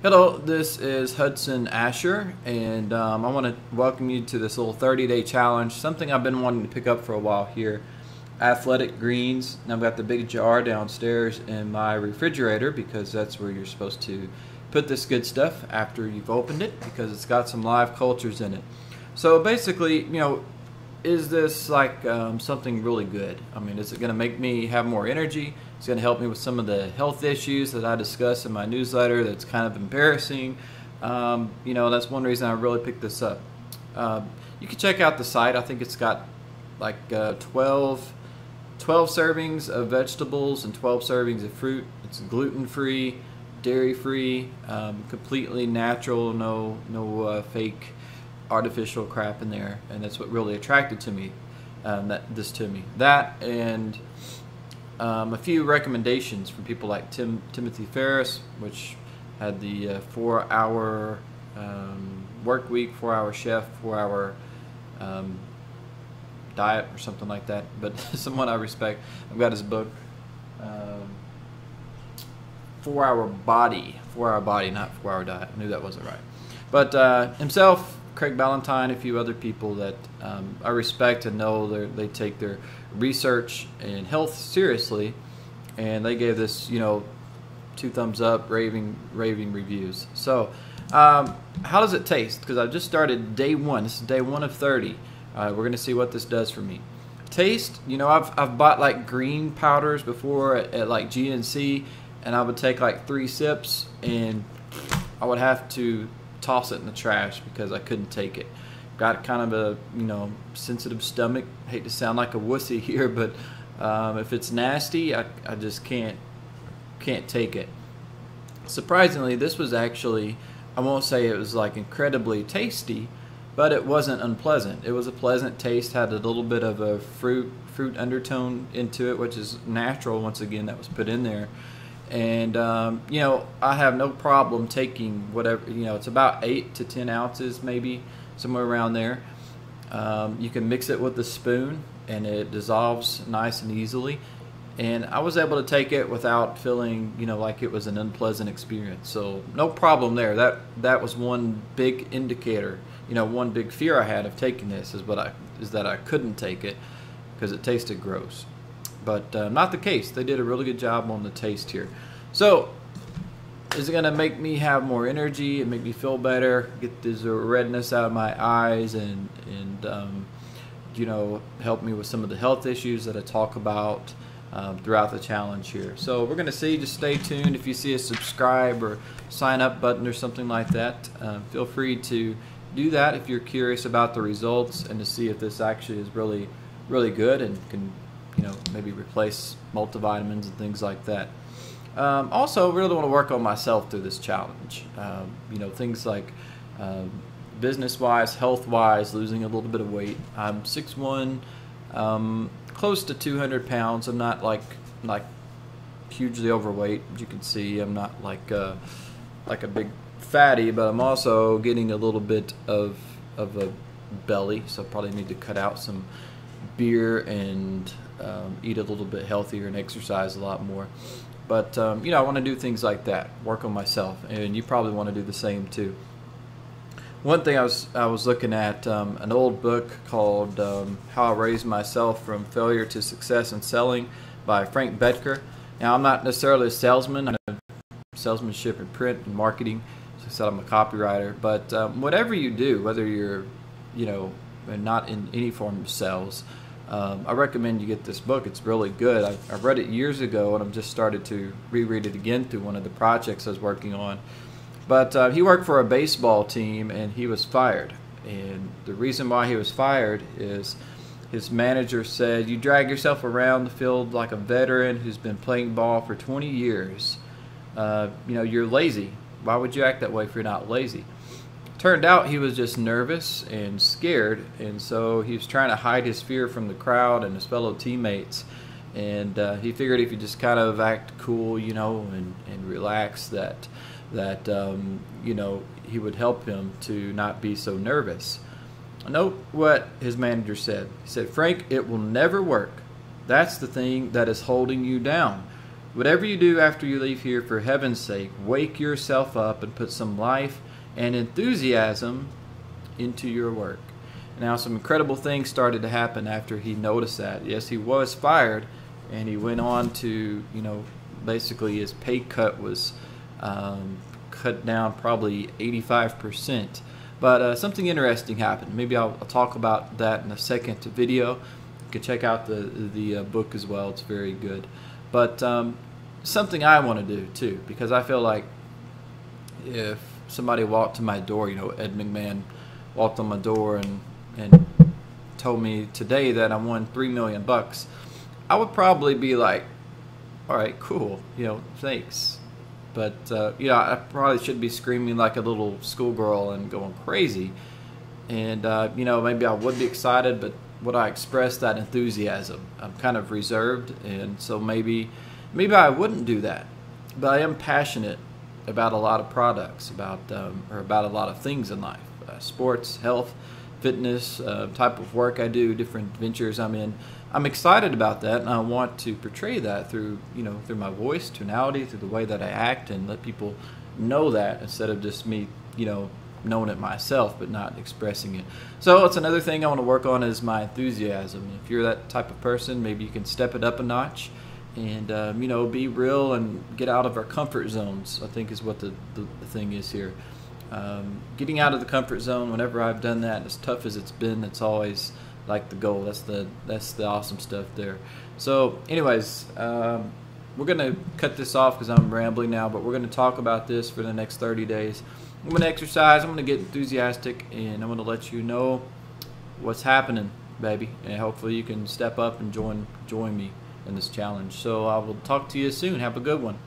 Hello, this is Hudson Asher, and I want to welcome you to this little 30-day challenge, something I've been wanting to pick up for a while here. Athletic greens. Now I've got the big jar downstairs in my refrigerator because that's where you're supposed to put this good stuff after you've opened it, because it's got some live cultures in it. So basically, is this like something really good? I mean, is it going to make me have more energy? It's going to help me with some of the health issues that I discuss in my newsletter that's kind of embarrassing. That's one reason I really picked this up. You can check out the site. I think it's got like 12 servings of vegetables and 12 servings of fruit. It's gluten-free, dairy-free, completely natural, no fake artificial crap in there, and that's what really attracted to me. That and a few recommendations from people like Timothy Ferriss, which had the 4-hour work week, 4-hour chef, 4-hour diet or something like that. But someone I respect, I've got his book, 4-hour body, not 4-hour diet. I knew that wasn't right. But himself, Craig Ballantyne, a few other people that I respect and know they take their research and health seriously, and they gave this 2 thumbs up, raving reviews. So how does it taste? Because I just started day 1. This is day 1 of 30. We're going to see what this does for me. Taste, I've bought like green powders before at like GNC, and I would take like 3 sips and I would have to toss it in the trash because I couldn't take it. Got kind of a sensitive stomach. Hate to sound like a wussy here, but if it's nasty, I just can't take it. Surprisingly, this was actually, I won't say it was like incredibly tasty, but it wasn't unpleasant. It was a pleasant taste, had a little bit of a fruit undertone into it, which is natural. Once again, that was put in there. And I have no problem taking whatever, it's about 8 to 10 ounces, maybe somewhere around there. You can mix it with a spoon and it dissolves nice and easily, and I was able to take it without feeling like it was an unpleasant experience. So no problem there. That was one big indicator, one big fear I had of taking this is that I couldn't take it because it tasted gross. But not the case. They did a really good job on the taste here. So, is it going to make me have more energy and make me feel better, get this redness out of my eyes, and help me with some of the health issues that I talk about throughout the challenge here? So we're going to see. Just stay tuned. If you see a subscribe or sign up button or something like that, feel free to do that if you're curious about the results and to see if this actually is really, really good and can maybe replace multivitamins and things like that. Also, really want to work on myself through this challenge. Things like business-wise, health-wise, losing a little bit of weight. I'm 6'1", close to 200 pounds. I'm not like hugely overweight. As you can see, I'm not like a big fatty, but I'm also getting a little bit of a belly, so I probably need to cut out some beer and eat a little bit healthier and exercise a lot more. But I want to do things like that, work on myself, and you probably want to do the same too. One thing I was looking at an old book called How I Raised Myself from Failure to Success in Selling by Frank Bettker. Now, I'm not necessarily a salesman. I know salesmanship in print and marketing. As I said, I'm a copywriter. But whatever you do, whether you're not in any form of sales, I recommend you get this book. It's really good. I read it years ago, and I've just started to reread it again through one of the projects I was working on. But he worked for a baseball team, and he was fired. And the reason why he was fired is his manager said, "You drag yourself around the field like a veteran who's been playing ball for 20 years. You're lazy. Why would you act that way if you're not lazy?" Turned out he was just nervous and scared, and so he was trying to hide his fear from the crowd and his fellow teammates. And he figured if you just kind of act cool, and relax, that he would help him to not be so nervous. Note what his manager said. He said, "Frank, it will never work. That's the thing that is holding you down. Whatever you do after you leave here, for heaven's sake, wake yourself up and put some life and enthusiasm into your work. Now, some incredible things started to happen after he noticed that. Yes, he was fired, and he went on to, basically his pay cut was cut down probably 85%. But something interesting happened. Maybe I'll talk about that in a second video. You can check out the book as well. It's very good. But something I want to do too, because I feel like if somebody walked to my door, Ed McMahon walked on my door and told me today that I won $3 million, I would probably be like, all right, cool, thanks. But I probably should be screaming like a little schoolgirl and going crazy. And maybe I would be excited, but would I express that enthusiasm? I'm kind of reserved, and so maybe I wouldn't do that. But I am passionate about a lot of products, about a lot of things in life, sports, health, fitness, type of work I do, different ventures I'm in. I'm excited about that, and I want to portray that through through my voice, tonality, through the way that I act, and let people know that instead of just me knowing it myself but not expressing it. So it's another thing I want to work on is my enthusiasm. If you're that type of person, maybe you can step it up a notch and be real and get out of our comfort zones, I think is what the thing is here. Getting out of the comfort zone, whenever I've done that, as tough as it's been, it's always like the goal. That's the awesome stuff there. So anyways, we're going to cut this off because I'm rambling now, but we're going to talk about this for the next 30 days. I'm going to exercise, I'm going to get enthusiastic, and I'm going to let you know what's happening, baby. And hopefully you can step up and join me in this challenge. So I will talk to you soon. Have a good one.